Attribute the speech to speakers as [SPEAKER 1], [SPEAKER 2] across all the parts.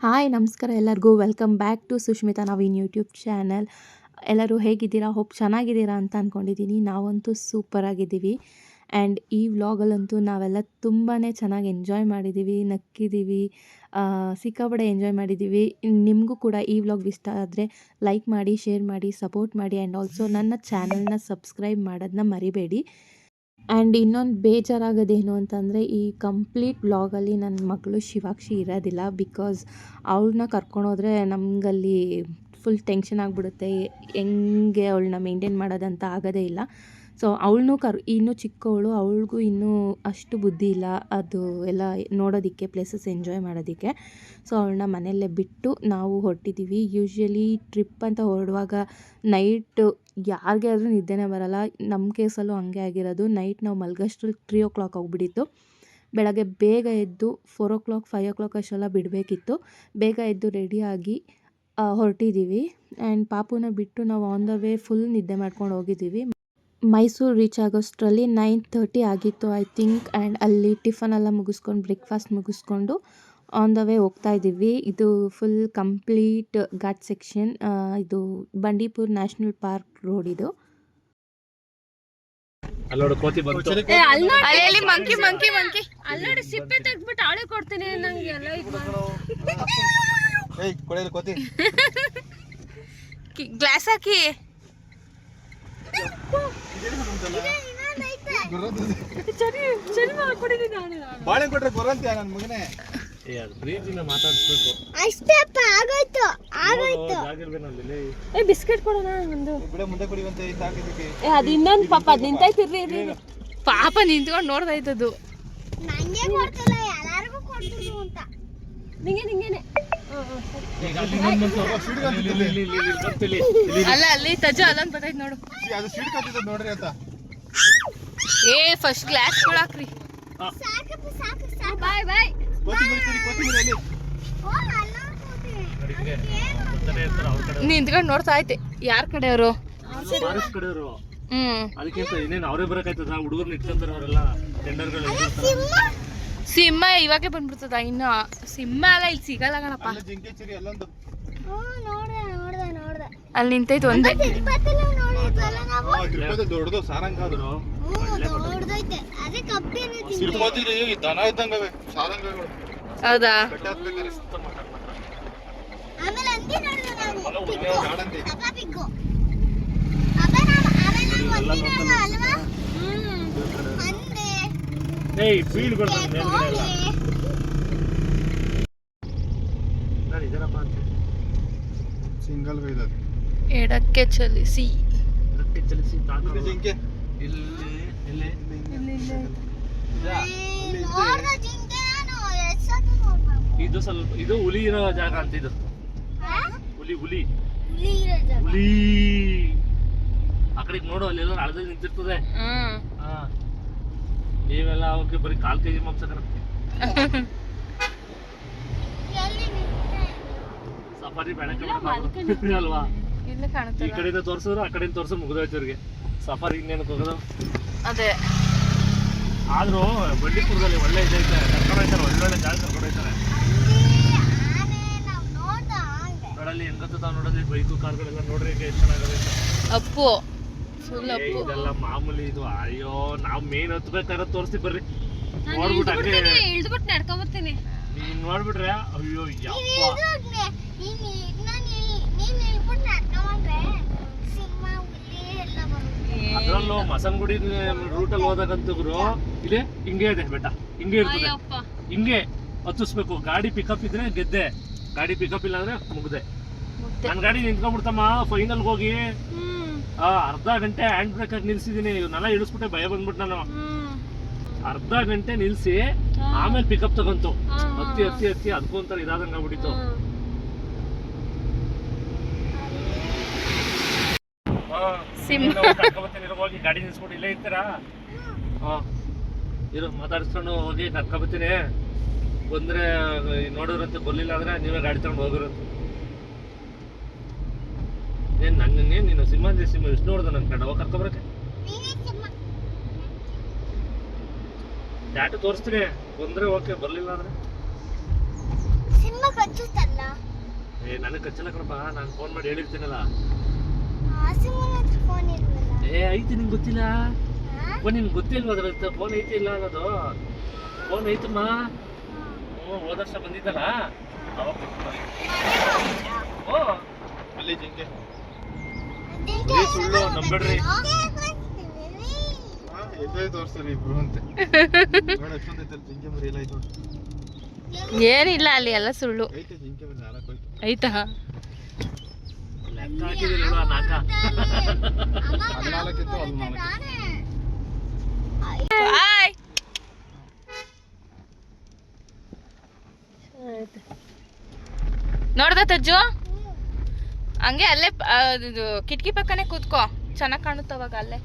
[SPEAKER 1] Hi ನಮಸ್ಕಾರ ಎಲ್ಲರಿಗೂ welcome back to Sushmita Naveen YouTube channel. ಎಲ್ಲರೂ ಹೇಗಿದ್ದೀರಾ? ಹೋಪ್ ಚೆನ್ನಾಗಿದ್ದೀರಾ ಅಂತ ಅಂದ್ಕೊಂಡಿದ್ದೀನಿ. ನಾವಂತೂ ಸೂಪರಾಗಿದ್ದೀವಿ. ಆ್ಯಂಡ್ ಈ ವ್ಲಾಗಲ್ಲಂತೂ ನಾವೆಲ್ಲ ತುಂಬಾ ಚೆನ್ನಾಗಿ ಎಂಜಾಯ್ ಮಾಡಿದ್ದೀವಿ, ನಕ್ಕಿದ್ದೀವಿ, ಸಿಕ್ಕಾಪಟ್ಟೆ ಎಂಜಾಯ್ ಮಾಡಿದ್ದೀವಿ. ನಿಮಗೂ ಕೂಡ ಈ ವ್ಲಾಗ್ ಇಷ್ಟ ಆದರೆ ಲೈಕ್ ಮಾಡಿ, ಶೇರ್ ಮಾಡಿ, ಸಪೋರ್ಟ್ ಮಾಡಿ ಆ್ಯಂಡ್ ಆಲ್ಸೋ ನನ್ನ ಚಾನಲ್ನ ಸಬ್ಸ್ಕ್ರೈಬ್ ಮಾಡೋದನ್ನ ಮರಿಬೇಡಿ. ಆ್ಯಂಡ್ ಇನ್ನೊಂದು ಬೇಜಾರಾಗೋದೇನು ಅಂತಂದರೆ ಈ ಕಂಪ್ಲೀಟ್ ವ್ಲಾಗಲ್ಲಿ ನನ್ನ ಮಗಳು ಶಿವಾಕ್ಷಿ ಇರೋದಿಲ್ಲ. ಬಿಕಾಸ್ ಅವಳನ್ನ ಕರ್ಕೊಂಡೋದ್ರೆ ನಮಗಲ್ಲಿ ಫುಲ್ ಟೆನ್ಷನ್ ಆಗಿಬಿಡುತ್ತೆ. ಹೆಂಗೆ ಅವಳನ್ನ ಮೇಂಟೈನ್ ಮಾಡೋದಂತ ಆಗೋದೇ ಇಲ್ಲ. ಸೊ ಅವಳನ್ನೂ ಇನ್ನೂ ಚಿಕ್ಕವಳು, ಅವಳಿಗೂ ಇನ್ನೂ ಅಷ್ಟು ಬುದ್ಧಿ ಇಲ್ಲ ಅದು ಎಲ್ಲ ನೋಡೋದಕ್ಕೆ, ಪ್ಲೇಸಸ್ ಎಂಜಾಯ್ ಮಾಡೋದಕ್ಕೆ. ಸೊ ಅವಳನ್ನ ಮನೆಯಲ್ಲೇ ಬಿಟ್ಟು ನಾವು ಹೊರಟಿದ್ದೀವಿ. ಯೂಶ್ವಲಿ ಟ್ರಿಪ್ ಅಂತ ಹೊರಡುವಾಗ ನೈಟು ಯಾರಿಗೆ ಆದರೂ ನಿದ್ದೆನೇ ಬರೋಲ್ಲ. ನಮ್ಮ ಕೇಸಲ್ಲೂ ಹಂಗೆ ಆಗಿರೋದು. ನೈಟ್ ನಾವು ಮಲಗೋಷ್ಟ್ರಲ್ಲಿ 3 o'clock ಆಗಿಬಿಟ್ಟಿತ್ತು. ಬೆಳಗ್ಗೆ ಬೇಗ ಎದ್ದು 4 o'clock 5 o'clock ಅಷ್ಟೆಲ್ಲ ಬಿಡಬೇಕಿತ್ತು. ಬೇಗ ಎದ್ದು ರೆಡಿಯಾಗಿ ಹೊರಟಿದ್ದೀವಿ. ಆ್ಯಂಡ್ ಪಾಪುನ ಬಿಟ್ಟು ನಾವು ಆನ್ ದ ವೇ ಫುಲ್ ನಿದ್ದೆ ಮಾಡ್ಕೊಂಡು ಹೋಗಿದ್ದೀವಿ. ಮೈಸೂರು ರೀಚ್ ಆಗೋಷ್ಟರಲ್ಲಿ 9:30 ಆಗಿತ್ತು ಐ ಥಿಂಕ್. ಆ್ಯಂಡ್ ಅಲ್ಲಿ ಟಿಫನೆಲ್ಲ ಮುಗಿಸ್ಕೊಂಡು, ಬ್ರೇಕ್ಫಾಸ್ಟ್ ಮುಗಿಸ್ಕೊಂಡು ಆನ್ ದ ವೇ ಹೋಗ್ತಾ ಇದ್ದೀವಿ. ಇದು ಫುಲ್ ಕಂಪ್ಲೀಟ್ ಘಾಟ್ ಸೆಕ್ಷನ್. ಇದು ಬಂಡೀಪುರ್ ನ್ಯಾಷನಲ್ ಪಾರ್ಕ್ ರೋಡ್ ಇದು.
[SPEAKER 2] ಅಲ್ಲಿ ಮಂಕಿ ಮಂಕಿ ಮಂಕಿ ಅಲ್ಲೋಡಿ ಸಿಪ್ಪೆ ತೆಗ್ದ್ಬಿಟ್ಟು ಆಳೆ ಕೊಡ್ತೀನಿ ನಂಗೆ ಎಲ್ಲ ಗ್ಲಾಸ್ ಹಾಕಿ
[SPEAKER 3] ಬಾಳೆ ಕೊಟ್ರೆ ಬರಂತೀಯ ನನ್ನ ಮಗನೇ.
[SPEAKER 2] ಬಿಸ್ಕೆಟ್ ಕೊಡೋಣ ಒಂದು.
[SPEAKER 3] ಮುಂದೆ ಕುಡಿಯುವಂತೆ
[SPEAKER 2] ಅದು ಇನ್ನೊಂದು ಪಾಪ ಅದು ನಿಂತೈತಿರ್ರಿ. ಪಾಪ ನಿಂತ್ಕೊಂಡು ನೋಡ್ದಾಯ್ತದು. ನಿಂಗೇನೆ ಅಲ್ಲ ಅಲ್ಲಿ ತಜ ಅಲ್ಲೊಂದು ಬರ್ತೈತೆ ನೋಡು.
[SPEAKER 3] ಅದು ಸೀಟ್ ಕತ್ತಿದ ನೋಡ್ರಿ ಅಂತ.
[SPEAKER 2] ಏ ಫಸ್ಟ್ ಗ್ಲಾಸ್ ಕೊಡಾಕ್ರಿ. ಬಾಯ್ ಬಾಯ್. ನಿಂತ್ಕೊಂಡು ನೋಡ್ತಾ ಐತೆ. ಯಾರ ಕಡೆಯವರು? ಸಿಂಹ ಇವಾಗೆ ಬಂದ್ಬಿಡ್ತದ. ಇನ್ನು ಸಿಂಹ ಅಲ್ಲ, ಇಲ್ಲಿ ಸಿಗಲ್ಲ ಕಣಪ್ಪ. ಅಲ್ಲಿ ನಿಂತೈತೆ ಒಂದೇ.
[SPEAKER 3] ದೊಡ್ಡದು ಸಾರಂಗ ದನ ಇದ್ದಂಗವೆ ಸಾರಂಗಗಳು.
[SPEAKER 2] ಹೌದಾ?
[SPEAKER 3] ಸಿಂಗಲ್
[SPEAKER 2] ಎಡಕ್ಕೆ ಚಲಿಸಿ.
[SPEAKER 4] ಇದು ಸ್ವಲ್ಪ ಇದು ಹುಲಿ ಇರೋ ಜಾಗ ಅಂತ. ಇದು ಹುಲಿ ಹುಲಿ ಹುಲಿ ಆ ಕಡೆ ನೋಡು, ಅಲ್ಲೆಲ್ಲ ಅಳದಲ್ಲಿ ನಿಂತಿರ್ತದೆ. ನೀವೆಲ್ಲ ಅವಕ್ಕೆ ಬರೀ 4 kg ಮಗ್ಸಕ ಸಫಾರಿ ಬೇಡ ಅಲ್ವಾ? ಈ ಕಡೆಯಿಂದ ತೋರ್ಸಿದ್ರು, ಆ ಕಡೆಯಿಂದ ತೋರ್ಸೋ ಮುಗಿದೋಯ್ತು ಇವ್ರಿಗೆ. ಸಫಾರಿ ಇನ್ನೇನಕ್ಕೆ ಹೋಗೋದು? ಅದೇ. ಆದ್ರೂ ಬಂಡೀಪುರದಲ್ಲಿ ಒಳ್ಳೆ ಇದೈತೆ, ಕರ್ಕೊಂಡೋಗ್ತಾರೆ, ಒಳ್ಳೊಳ್ಳೆ ಜಾಗ ಕರ್ಕೊಂಡೋಗ್ತಾರೆ. ನೋಡಲ್ಲಿ ಹೆಂಗತ್ತಾವ ನೋಡಲ್ಲಿ ಬೈಕು ಕಾರ್ಗಳೆಲ್ಲ ನೋಡ್ರಿ ಎಷ್ಟು ಚೆನ್ನಾಗಿದೆ.
[SPEAKER 2] ಅಪ್ಪು ಫುಲ್ ಅಪ್ಪು.
[SPEAKER 4] ಇದೆಲ್ಲ ಮಾಮೂಲಿ ಇದು. ಅಯ್ಯೋ ನಾವು ಮೇನ್ ಹತ್ಬೇಕಾದ್ರೆ ತೋರಿಸ್ತೀವಿ ಬರ್ರಿ. ನೋಡ್ಬಿಟ್ಟು ಹಂಗೆ
[SPEAKER 2] ಇಳಿದ್ಬಿಟ್ಟು ನಡ್ಕೊಂಬರ್ತೀನಿ.
[SPEAKER 4] ನೀನ್ ನೋಡ್ಬಿಟ್ರೆ ಅಯ್ಯೋ ಯಪ್ಪ. ಅದ್ರಲ್ಲೂ ಮಸನಗುಡಿ ರೂಟಲ್ಲಿ ಹೋದಾಗಂತೂ ಇಲ್ಲೇ ಹಿಂಗೆ ಇದೆ ಬೆಟ್ಟ, ಹಿಂಗೆ ಇರ್ತದೆ. ಹಿಂಗೆ ಹತ್ತಿಸ್ಬೇಕು. ಗಾಡಿ ಪಿಕಪ್ ಇದ್ರೆ ಗೆದ್ದೆ, ಗಾಡಿ ಪಿಕಪ್ ಇಲ್ಲ ಅಂದ್ರೆ ಮುಗ್ದೆ. ನನ್ನ ಗಾಡಿ ನಿಂತ್ಕೊಂಡ್ಬಿಡ್ತಮ್ಮ ಫೈನಲ್ ಹೋಗಿ. ಅರ್ಧ ಗಂಟೆ ಹ್ಯಾಂಡ್ ಬ್ರೇಕ್ ಆಗಿ ನಿಲ್ಸಿದೀನಿ. ಇವನ್ನೆಲ್ಲ ಇಳಿಸ್ಬಿಟ್ಟೆ, ಭಯ ಬಂದ್ಬಿಟ್ಟು ನಾನು. ಅರ್ಧ ಗಂಟೆ ನಿಲ್ಸಿ ಆಮೇಲೆ ಪಿಕಪ್ ತಗೊಂತು. ಹತ್ತಿ ಹತ್ತಿ ಹತ್ತಿ ಅದಕ್ಕೊಂಥರ ಇದಾದಂಗ ಆಗ್ಬಿಟ್ಟಿತ್ತು. ಹೋಗಿ ಗಾಡಿ ನಿಲ್ಸ್ಬಿಟ್ಟು ಇಲ್ಲೇ ಇರ್ತೀರಾ? ಇರು ಮಾತಾಡಿಸ್ಕೊಂಡು ಹೋಗಿ ಕರ್ಕೊಬತ್ತೀನಿ. ಬಂದ್ರೆ ನೋಡೋರಂತೆ, ಬರ್ಲಿಲ್ಲ ಅಂದ್ರೆ ನೀವೇ ಗಾಡಿ ತಗೊಂಡು ಹೋಗಿರಂತ. ಏನ್ ನನ್ನೇನು ನೀನು ಸಿಂಹ ಎಷ್ಟು ನೋಡ್ದ ನನ್ನ ಕಡೆ ಹೋಗಿ ಕರ್ಕೊಬರಕ್ಕೆ? ಟ್ಯಾಟು ತೋರಿಸ್ತೀನಿ, ಬಂದ್ರೆ ಓಕೆ, ಬರ್ಲಿಲ್ಲ ಅಂದ್ರೆ
[SPEAKER 5] ಸಿನಿಮಾ ಕಚ್ಚುತ್ತಾನೆ.
[SPEAKER 4] ನನಗೆ ಕಚ್ಚಲ್ಲ ಕಣಪ್ಪ, ನಾನು ಫೋನ್ ಮಾಡಿ ಹೇಳಿರ್ತೀನಲ್ಲ.
[SPEAKER 5] ಫೋನ್ ಇಲ್ವಲ್ಲ.
[SPEAKER 4] ಏ ಐತಿ, ನಿಂಗೆ ಗೊತ್ತಿಲ್ಲ? ಫೋನ್ ನಿನ್ಗೆ ಗೊತ್ತಿಲ್ವ ಅದ್ರ ಫೋನ್ ಐತಿ ಇಲ್ಲ ಅನ್ನೋದು? ಫೋನ್ ಐತಮ್ಮ. ಹೋದ ವರ್ಷ ಬಂದಿದ್ದಲ್ಲ ಅವಾಗ. ಓ
[SPEAKER 3] ಅಲ್ಲಿ ಜಿಂಕೆ
[SPEAKER 4] ಬರೀ ಸುಳ್ಳು ನಂಬೇಡ್ರಿ.
[SPEAKER 3] ಎದೆ ತೋರಿಸ್ತಾರೆ ಇಬ್ರು ಅಂತೆ. ನೋಡಿ ಎಷ್ಟೊಂದೈತಲ್ಲ ಜಿಂಕೆ ಮರಿ ಎಲ್ಲ ಐತೆ.
[SPEAKER 2] ಏನಿಲ್ಲ ಅಲ್ಲಿ ಎಲ್ಲ ಸುಳ್ಳು.
[SPEAKER 3] ಐತೆ ಜಿಂಕೆ ಮರಿ ನಾಲ್ಕು
[SPEAKER 2] ಐತಾ?
[SPEAKER 4] ಲೆಕ್ಕ ಹಾಕಿದಿಲ್ಲ ನೋಡು ಆ ನಾಕ.
[SPEAKER 3] 14 ಇತ್ತು, ಅಲ್ಲಿ 4.
[SPEAKER 2] ಹಾಯ್. ನೋಡ್ದ ತಜ್ಜು? ಹಂಗೆ ಅಲ್ಲೇ ಇದು ಕಿಟಕಿ ಪಕ್ಕನೆ ಕೂತ್ಕೋ, ಚೆನ್ನಾಗಿ ಕಾಣುತ್ತವಾಗ ಅಲ್ಲೇ.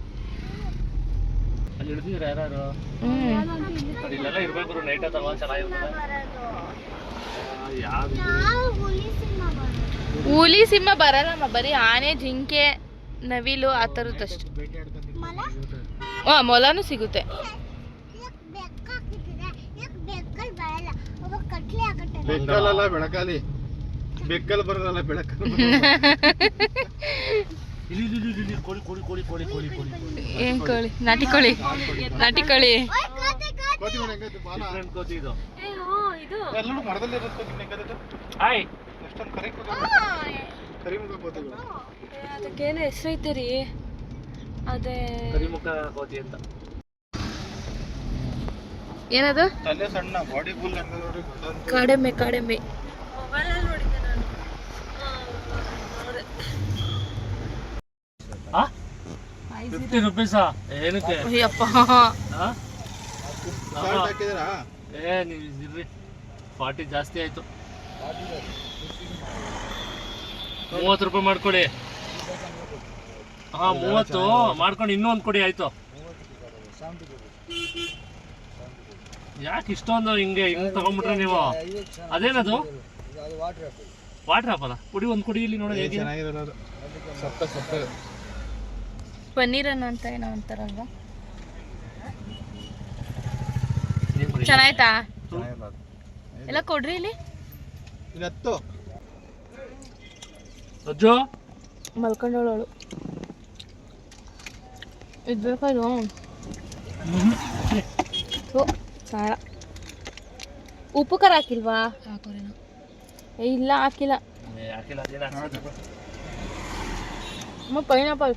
[SPEAKER 4] ಅಲ್ಲಿ ಹಿಡಿದಿರ ಯಾರು? ಇಲ್ಲೆಲ್ಲ ಇರ್ಬೇಕು, ನೈಟ್ ಅಥವಾ ಚೆನ್ನಾಗಿರ್ತದೆ. ಯಾವ್ದು
[SPEAKER 2] ಹುಲಿ ಸಿಂಹ ಬರಲ್ಲಮ್ಮ, ಬರೀ ಆನೆ, ಜಿಂಕೆ, ನವಿಲು ಆ ಥರದ್ದಷ್ಟು. ಮೊಲನೂ ಸಿಗುತ್ತೆ.
[SPEAKER 3] ಬೆಕ್ಕಲ್ಲ ಬೆಳಕಾಲಿ, ಬೆಕ್ಕಲ್ ಬರೋದಲ್ಲ ಬೆಳಕಲ್ಲಿ.
[SPEAKER 4] ಇಲ್ಲಿ ಕೋಳಿ ಕೋಳಿ ಕೋಳಿ ಕೋಳಿ ಕೋಳಿ ಕೋಳಿ
[SPEAKER 2] ಏನ್ ಕೋಳಿ? ನಾಟಿ ಕೋಳಿ. ನಾಟಿ ಕೋಳಿ.
[SPEAKER 3] ಕೋತಿ ಮನೆ ಹೆಂಗೈತೆ ಬಾಲ?
[SPEAKER 4] ಡಿಫ್ರೆಂಟ್ ಕೋತಿ ಇದು.
[SPEAKER 3] ಎಲ್ಲರೂ ಮರದಲ್ಲಿ ಇರೋದು ಕೋತಿ ಹೆಂಗೈತೆ?
[SPEAKER 4] ಹಾಯ್.
[SPEAKER 3] ಎಷ್ಟೊಂದು ಕರಿಮುಖ ಕೋತಿಗಳು.
[SPEAKER 2] ಅದಕ್ಕೇನು ಹೆಸರೈತೆ ರೀ? ಅದೇ
[SPEAKER 4] ಕರಿಮುಖ ಕೋತಿ ಅಂತ.
[SPEAKER 2] ಏನದು?
[SPEAKER 3] ತಲೆ ಸಣ್ಣ, ಬಾಡಿ ಫುಲ್ ಹೆಂಗ ನೋಡಿ ಗೊತ್ತಂತ.
[SPEAKER 2] ಕಾಡೆಮ್ಮೆ. ಕಾಡೆಮ್ಮೆ.
[SPEAKER 4] ₹50 ಏನಕ್ಕೆ?
[SPEAKER 2] ಅಯ್ಯಪ್ಪ,
[SPEAKER 3] ಸಾಲ್ಟ್ ಹಾಕಿದಿರಾ?
[SPEAKER 4] ನೀವು ಇರ್ರಿ, 40 ಜಾಸ್ತಿ ಆಯ್ತು. ₹30 ಮಾಡ್ಕೊಡಿ. ಹಾ 30 ಮಾಡ್ಕೊಂಡು ಇನ್ನೊಂದು ಕೊಡಿ ಆಯ್ತು. ಯಾಕೆ ಇಷ್ಟೊಂದು ಹಿಂಗೆ ತಗೊಂಡ್ಬಿಟ್ರೆ ನೀವು? ಅದೇನದು? ವಾಟರ್ ಆಪಲ್ಲ ಕುಡಿ, ಒಂದು ಕುಡಿ ಇಲ್ಲಿ ನೋಡಿ ಹೇಗೆ
[SPEAKER 3] ಚೆನ್ನಾಗಿರೋದು. ಸಪ್ತ
[SPEAKER 2] ಪನ್ನೀರನ್ನು ಅಂತ ಏನೋ ಅಂತಾರಲ್ವಾ? ಚೆನ್ನಾಯ್ತಾ? ಎಲ್ಲ ಕೊಡ್ರಿ ಇಲ್ಲಿ.
[SPEAKER 3] ಇನ್ನತ್ತು
[SPEAKER 4] ಅಜ್ಜು
[SPEAKER 2] ಮಲ್ಕೊಂಡವಳು ಇದ್ಬೇಕದು. ಸಾರ ಉಪ್ಪು ಖಾರ ಹಾಕಿಲ್ವಾ? ಇಲ್ಲ ಹಾಕಿಲ್ಲ. ಪೈನಾಪಲ್.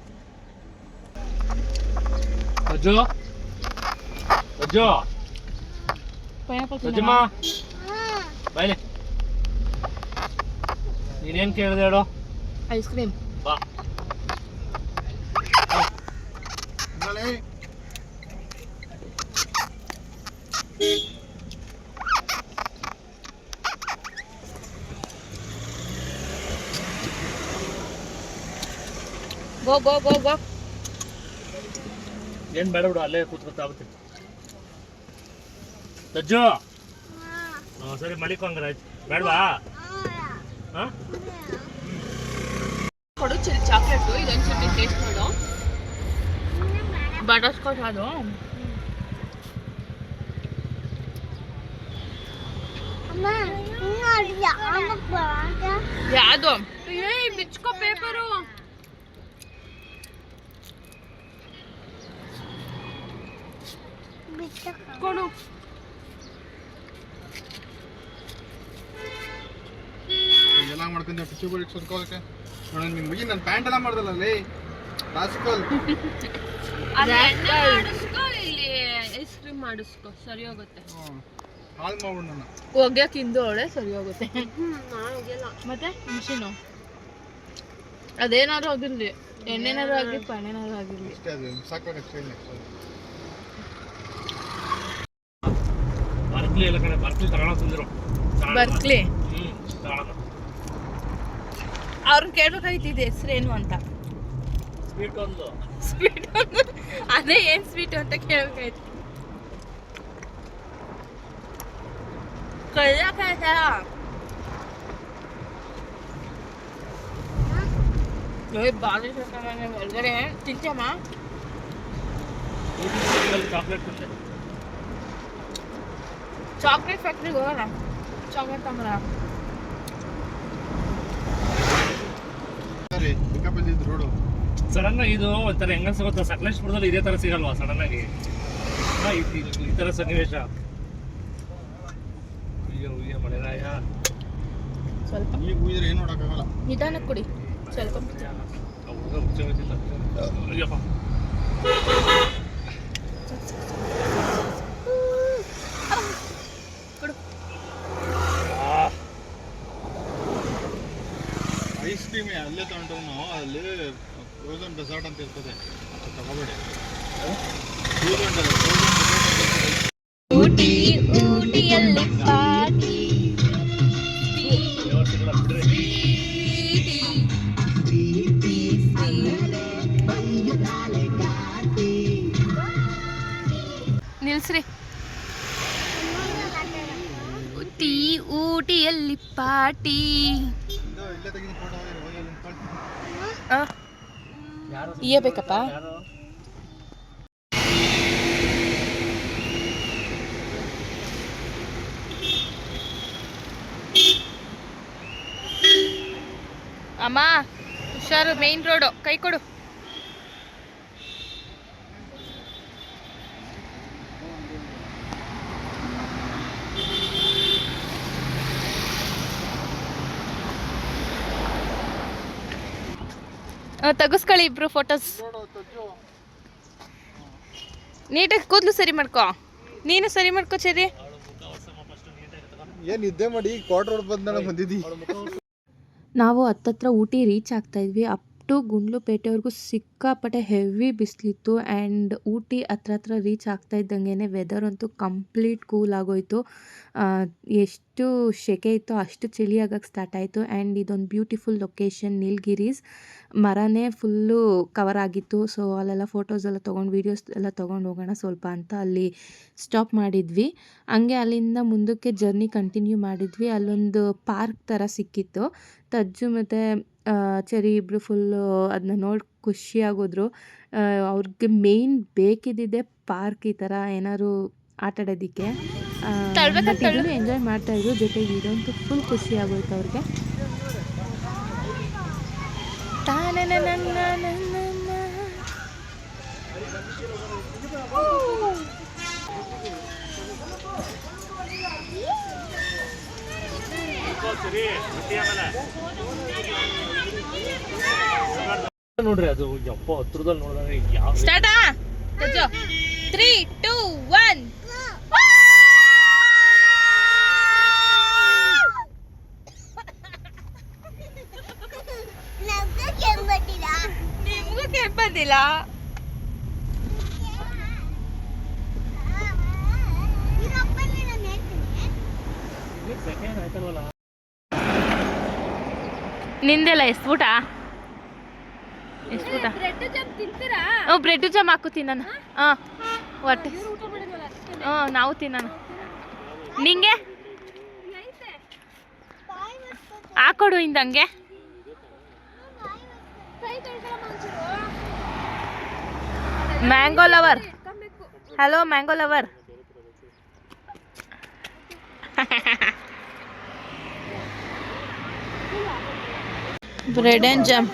[SPEAKER 4] ಅಜ್ಜು ಅಜ್ಜು
[SPEAKER 2] ಪೈನಾಪಲ್
[SPEAKER 4] ಅಜ್ಜಮ್ಮ ಬಾಯ್ಲೆ, ನೀನೇನ್ ಕೇಳಿದೆ ಹೇಳು?
[SPEAKER 2] Ice cream.
[SPEAKER 4] ಬಾ.
[SPEAKER 2] ಗೋ ಗೋ ಗೋ ಗೋ.
[SPEAKER 4] ಏನ್ ಬೇಡ ಬಿಡು, ಅಲ್ಲೇ ಕೂತ್ಕೊತಾಗುತ್ತೆ. ಅಜ್ಜು ಸರಿ ಮಲಿಕೊಂಡ್ರೆ ಆಯ್ತು, ಬೇಡವಾ?
[SPEAKER 2] ಕೊಡು ಚಾಕ್ಲೇಟು, ಇದೊಂದು ಸ್ವಲ್ಪ ಟೇಸ್ಟ್ ಮಾಡು. ಬಟರ್ ಸ್ಕಾಚ್ ಅದು. ಯಾವುದು? ಬಿಚ್ಕೋ ಪೇಪರು. ಕೊಡು.
[SPEAKER 3] ಎಲ್ಲ ಮಾಡ್ಕೊಂಡು ಟಿಶ್ಯೂ ಬೋರ್ಡ್ ಸುತ್ಕೊಳ್ಳೋಕೆ ನೋಡಿ. ನಿನ್ ಮುಗಿ ನನ್ನ ಪ್ಯಾಂಟ್ ಎಲ್ಲ ಮಾಡ್ದಲ್ಲೇ ರಾಸ್ಕಲ್.
[SPEAKER 2] ಇಲ್ಲಿ ಐಸ್ ಕ್ರೀಮ್ ಮಾಡಿಸ್ಕೊ, ಸರಿ ಹೋಗುತ್ತೆ.
[SPEAKER 3] ಹಾಳು ಮಾಡ್ಬಿಡು ನನ್ನ.
[SPEAKER 2] ಒಗ್ಯಕ್ಕೆ ಹಿಂದೆ ಒಳ್ಳೆ ಸರಿ ಹೋಗುತ್ತೆ. ಮತ್ತೆ ಮಿಷಿನು ಅದೇನಾದ್ರು ಆಗಿರ್ಲಿ, ಎಣ್ಣೆನಾದ್ರು ಆಗಿರ್ಲಿ, ಪಣ್ಣೇನಾದ್ರು ಆಗಿರ್ಲಿ.
[SPEAKER 3] ಅಷ್ಟೇ, ಅದು ಸಾಕಾಗ ಅಷ್ಟೇ.
[SPEAKER 4] ಬರ್ಕ್ಲಿ ಎಲ್ಲ ಕಡೆ ಬರ್ಕ್ಲಿ ತಗೊಳಕ್ ಬಂದಿರೋ.
[SPEAKER 2] ಬರ್ಕ್ಲಿ
[SPEAKER 4] ತಗೊಳಕ
[SPEAKER 2] ಅವ್ರನ್ನ ಕೇಳ್ಬೇಕಾಗಿತ್ತು ಇದು ಹೆಸರೇನು ಅಂತ.
[SPEAKER 4] ಸ್ವೀಟ್ ಒಂದು.
[SPEAKER 2] ಸ್ವೀಟ್ ಒಂದು, ಅದೇ ಏನ್ ಸ್ವೀಟ್ ಅಂತ ಕೇಳ್ಬೇಕಾಯ್ತು. ಕಳ್ಳಕಾಯ್ತ ಬಾಲಿ ಒಳಗಡೆ ತಿಂತಮ್ಮ.
[SPEAKER 4] ಚಾಕ್ಲೇಟ್ ತಿಂದೆ.
[SPEAKER 2] ಚಾಕ್ಲೇಟ್ ಫ್ಯಾಕ್ಟ್ರಿಗೆ ಹೋಗೋಣ, ಚಾಕ್ಲೇಟ್ ತಗೊಂಬರ.
[SPEAKER 3] ರೀ ಪಿಕಪ್ ಇದ್ದಿದ್ದು ರೋಡು.
[SPEAKER 4] ಸಡನ್ ಆಗಿ ಇದು ಒಂಥರ ಹೆಂಗ ಗೊತ್ತಾ, ಸಕಲೇಶ್ಪುರದಲ್ಲಿ ಇದೇ ತರ ಸಿಗಲ್ವಾ ಸಡನ್ ಆಗಿ ಈ ತರ ಸನ್ನಿವೇಶ. ಅಯ್ಯೋ ಅಯ್ಯೋ ಮಳೆರಾಯ.
[SPEAKER 2] ಸ್ವಲ್ಪ
[SPEAKER 3] ಈಗ ಹೋಗಿದ್ರೆ ಏನು ನೋಡೋಕ್ಕಾಗಲ್ಲ.
[SPEAKER 2] ನಿಧಾನಕ್ಕೆ ಕುಡಿ ಸ್ವಲ್ಪ.
[SPEAKER 4] ಅಯ್ಯಪ್ಪ
[SPEAKER 3] ಐಸ್ ಕ್ರೀಮ್ ಅಲ್ಲೇ ತಗೊಂಡು ಅಲ್ಲಿ ಫ್ರೋಸನ್ ಡೆಸರ್ಟ್ ಅಂತ ಇರ್ತದೆ, ತಗೋಬೇಡಿ.
[SPEAKER 2] ಊಟಿಯಲ್ಲಿ ಪಾರ್ಟಿ ನಿಲ್ಸ್ರಿ. ಊಟಿಯಲ್ಲಿ ಪಾರ್ಟಿ.
[SPEAKER 3] ಇಲ್ಲೇ ತೆಗೆದು ಫೋಟೋ
[SPEAKER 2] ಇಯೇ ಬೇಕಪ್ಪ. ಅಮ್ಮ ಹುಷಾರು, ಮೇನ್ ರೋಡು, ಕೈ ಕೊಡು. ತೆಗಿಸ್ಕೊಳ್ಳಿ ಇಬ್ರು ಫೋಟೋಸ್. ನೀಟಾಗಿ ಕೂದಲು ಸರಿ ಮಾಡ್ಕೊ, ನೀನು ಸರಿ ಮಾಡ್ಕೊ ಚೆರಿ.
[SPEAKER 3] ಏನು ನಿದ್ದೆ ಮಾಡಿ ಕ್ವಾರ್ಟರ್ ರೋಡ್ ಬಂದಿದ್ದಿ.
[SPEAKER 1] ನಾವು ಹತ್ತತ್ರ ಊಟಿ ರೀಚ್ ಆಗ್ತಾಯಿದ್ವಿ. ಅಪ್ ಟು ಗುಂಡ್ಲುಪೇಟೆವರೆಗೂ ಸಿಕ್ಕಾಪಟ್ಟೆ ಹೆವಿ ಬಿಸಿಲಿತ್ತು. ಆ್ಯಂಡ್ ಊಟಿ ಹತ್ರ ರೀಚ್ ಆಗ್ತಾ ಇದ್ದಂಗೆ ವೆದರ್ ಅಂತೂ ಕಂಪ್ಲೀಟ್ ಕೂಲ್ ಆಗೋಯಿತು. ಎಷ್ಟು ಸೆಕೆ ಇತ್ತೋ ಅಷ್ಟು ಚಳಿ ಆಗಕ್ಕೆ ಸ್ಟಾರ್ಟ್ ಆಯಿತು. ಆ್ಯಂಡ್ ಇದೊಂದು ಬ್ಯೂಟಿಫುಲ್ ಲೊಕೇಶನ್, ನೀಲಗಿರೀಸ್ ಮರನೇ ಫುಲ್ಲು ಕವರ್ ಆಗಿತ್ತು. ಸೊ ಅಲ್ಲೆಲ್ಲ ಫೋಟೋಸ್ ಎಲ್ಲ ತೊಗೊಂಡು ವೀಡಿಯೋಸ್ ಎಲ್ಲ ತೊಗೊಂಡು ಹೋಗೋಣ ಸ್ವಲ್ಪ ಅಂತ ಅಲ್ಲಿ ಸ್ಟಾಪ್ ಮಾಡಿದ್ವಿ. ಹಂಗೆ ಅಲ್ಲಿಂದ ಮುಂದಕ್ಕೆ ಜರ್ನಿ ಕಂಟಿನ್ಯೂ ಮಾಡಿದ್ವಿ. ಅಲ್ಲೊಂದು ಪಾರ್ಕ್ ಥರ ಸಿಕ್ಕಿತ್ತು. ತಜ್ಜು ಮತ್ತು ಚೆರಿ ಇಬ್ಬರು ಫುಲ್ಲು ಅದನ್ನ ನೋಡಿ ಖುಷಿಯಾಗೋದ್ರು. ಅವ್ರಿಗೆ ಮೇಯ್ನ್ ಬೇಕಿದ್ದಿದ್ದೆ ಪಾರ್ಕ್, ಈ ಥರ ಏನಾದ್ರು ಆಟ ಆಡೋದಕ್ಕೆ. ಇದನ್ನು ಎಂಜಾಯ್ ಮಾಡ್ತಾಯಿದ್ರು. ಜೊತೆಗೆ ಇದಂತೂ ಫುಲ್ ಖುಷಿ ಆಗೋಯ್ತು ಅವ್ರಿಗೆ.
[SPEAKER 4] ನೋಡ್ರಿ ಅದು ಯಪ್ಪ ಹತ್ರದಲ್ಲಿ ನೋಡಿದ್ರೆ ಯಾವ
[SPEAKER 2] ಸ್ಟಾರ್ಟ್. 3, 2, 1. ನಿಮ್ಗೂ ಕೆಂಪಂದಿಲ್ಲ. ನಿಂದೆಲ್ಲ ಎಷ್ಟು ಊಟ? ಎಷ್ಟು ಊಟ? ಬ್ರೆಡ್ ಜಾಮ್ ಹಾಕು ತಿನ್ನೋಣ. ಹಾಂ ಹೊಟ್ಟೆ ನಾವು ತಿನ್ನೋಣ. ನಿಂಗೆ ಹಾಕೊಡು ಇಂದಂಗೆ. Mango lover, hello mango lover. Bread and jam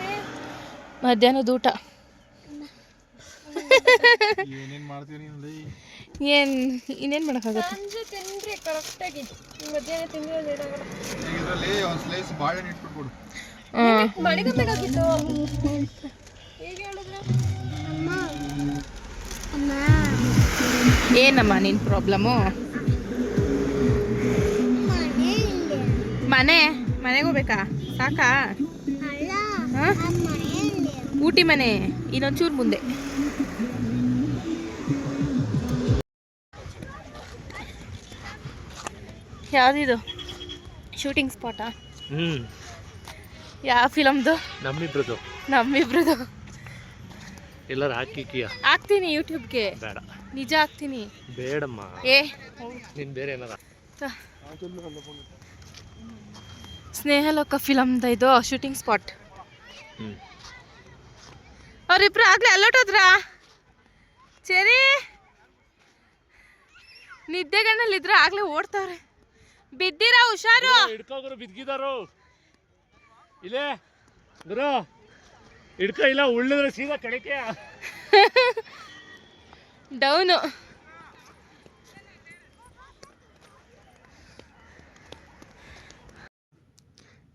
[SPEAKER 2] ಮಧ್ಯಾಹ್ನದ ಊಟ.
[SPEAKER 3] ಏನೇನು ಮಾಡ್ತೀವಿ ನೀವು?
[SPEAKER 2] ಏನು ಇನ್ನೇನು ಮಾಡೋಕ್ಕಾಗತ್ತೆ?
[SPEAKER 3] ಇದರಲ್ಲಿ ಒಂದು ಸ್ಲೈಸ್ ಬಾಳೆಹಣ್ಣು ಇಟ್ಬಿಟ್ಬಿಡು.
[SPEAKER 2] ಏನಮ್ಮ ನಿನ್ನ ಪ್ರಾಬ್ಲಮ್ಮು? ಮನೆಗೆ ಹೋಗ್ಬೇಕಾ? ಸಾಕಾ? ಊಟಿ ಮನೆ ಇನ್ನೊಂಚೂರು ಮುಂದೆ. ಯಾವ್ದಿದು ಶೂಟಿಂಗ್ ಸ್ಪಾಟಾ? ಯಾವ ಫಿಲಮ್ದು? ನಮ್ಮಿಬ್ರದು.
[SPEAKER 4] ಎಲ್ಲರೂ ಹಾಕಿಕಿಯ
[SPEAKER 2] ಹಾಕ್ತೀನಿ ಯೂಟ್ಯೂಬ್ಗೆ.
[SPEAKER 4] ಬೇಡ,
[SPEAKER 2] ನಿಜ ಹಾಕ್ತೀನಿ.
[SPEAKER 4] ಬೇಡಮ್ಮ. ನೀನು ಬೇರೆ ಏನಾರ
[SPEAKER 2] ಸ್ನೇಹಲೋಕ ಫಿಲಮ್ದ ಇದು ಶೂಟಿಂಗ್ ಸ್ಪಾಟ್. ಅವ್ರಿಬ್ರು ಆಗ್ಲೇ ಅಲ್ಲೋಟೋದ್ರಾ? ಸರಿ, ನಿದ್ದೆಗಣ್ಣಲ್ಲಿದ್ರೆ ಆಗ್ಲೇ ಓಡ್ತಾವ್ರೆ. ಬಿದ್ದೀರಾ? ಹುಷಾರು.
[SPEAKER 4] ಹಿಡ್ಕೋಗ್ರು ಬಿದ್ದಿದ್ದಾರು. ಇಲ್ಲೇ ಗುರು ಹಿಡ್ಕೊ ಇಲ್ಲ ಉಳ್ಳಿದ್ರೆ ಸೀದಾ ಕೆಳಕ್ಕೆ.
[SPEAKER 2] Down.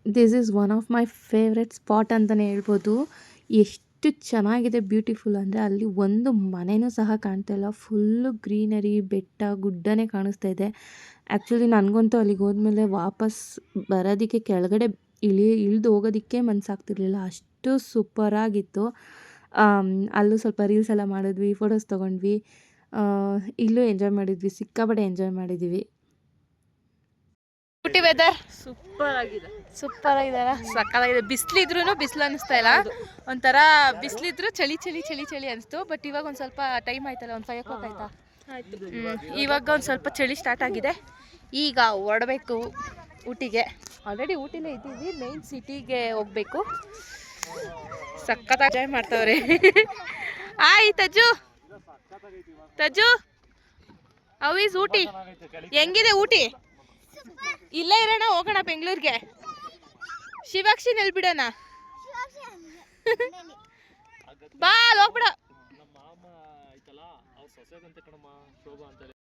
[SPEAKER 1] This is one of my favourite spot ಅಂತಲೇ ಹೇಳ್ಬೋದು. ಎಷ್ಟು ಚೆನ್ನಾಗಿದೆ, ಬ್ಯೂಟಿಫುಲ್ ಅಂದರೆ ಅಲ್ಲಿ ಒಂದು ಮನೆಯೂ ಸಹ ಕಾಣ್ತಾ ಇಲ್ಲ. ಫುಲ್ಲು ಗ್ರೀನರಿ, ಬೆಟ್ಟ ಗುಡ್ಡನೇ ಕಾಣಿಸ್ತಾ ಇದೆ. ಆ್ಯಕ್ಚುಲಿ ನನಗಂತೂ ಅಲ್ಲಿಗೆ ಹೋದ್ಮೇಲೆ ವಾಪಸ್ ಬರೋದಕ್ಕೆ ಕೆಳಗಡೆ ಇಳಿದು ಹೋಗೋದಕ್ಕೆ ಮನಸ್ಸಾಗ್ತಿರ್ಲಿಲ್ಲ, ಅಷ್ಟು ಸೂಪರಾಗಿತ್ತು. ಅಲ್ಲೂ ಸ್ವಲ್ಪ ರೀಲ್ಸ್ ಎಲ್ಲ ಮಾಡಿದ್ವಿ, ಫೋಟೋಸ್ ತೊಗೊಂಡ್ವಿ. ಇಲ್ಲೂ ಎಂಜಾಯ್ ಮಾಡಿದ್ವಿ, ಸಿಕ್ಕಾಪಟ್ಟೆ ಎಂಜಾಯ್ ಮಾಡಿದ್ದೀವಿ.
[SPEAKER 2] ಊಟಿ ವೆದರ್
[SPEAKER 5] ಸೂಪರ್ ಆಗಿದೆ.
[SPEAKER 2] ಸೂಪರ್ ಆಗಿದೆಲ್ಲ, ಸಕ್ಕತ್ತಾಗಿದೆ. ಬಿಸಿಲಿದ್ರೂ ಬಿಸಿಲು ಅನಿಸ್ತಾ ಇಲ್ಲ, ಒಂಥರ ಬಿಸಿಲಿದ್ರು ಚಳಿ ಚಳಿ ಚಳಿ ಚಳಿ ಅನಿಸ್ತು. ಬಟ್ ಇವಾಗ ಒಂದು ಸ್ವಲ್ಪ ಟೈಮ್ ಆಯ್ತಲ್ಲ, ಒಂದು 5 o'clock ಆಯ್ತಾ, ಇವಾಗ ಒಂದು ಸ್ವಲ್ಪ ಚಳಿ ಸ್ಟಾರ್ಟ್ ಆಗಿದೆ. ಈಗ ಹೊರಡಬೇಕು ಊಟಿಗೆ. ಆಲ್ರೆಡಿ ಊಟಿಲೇ ಇದ್ದೀವಿ, ಮೇನ್ ಸಿಟಿಗೆ ಹೋಗ್ಬೇಕು. ಸಕ್ಕತ್ತಾಗಿ ಎಂಜಾಯ್ ಮಾಡ್ತಾವ್ರೆ. ಆಯ್ ತಜ್ಜು, ತಜ್ಜು ಹೌ ಈಸ್ ಊಟಿ? ಹೆಂಗಿದೆ ಊಟಿ? ಇಲ್ಲೇ ಇರೋಣ, ಹೋಗೋಣ ಬೆಂಗಳೂರಿಗೆ. ಶಿವಾಕ್ಷಿ ನೆಲ್ಬಿಡೋಣ. ಬಾ, ಹೋಗ್ಬಿಡ.
[SPEAKER 4] ನಮ್ಮ ಮಾಮ ಆಯ್ತಲ್ಲ, ಅವ್ರ ಸೊಸೆಗಂತೆ ಕಣಮ್ಮ, ಶೋಭಾ ಅಂತ.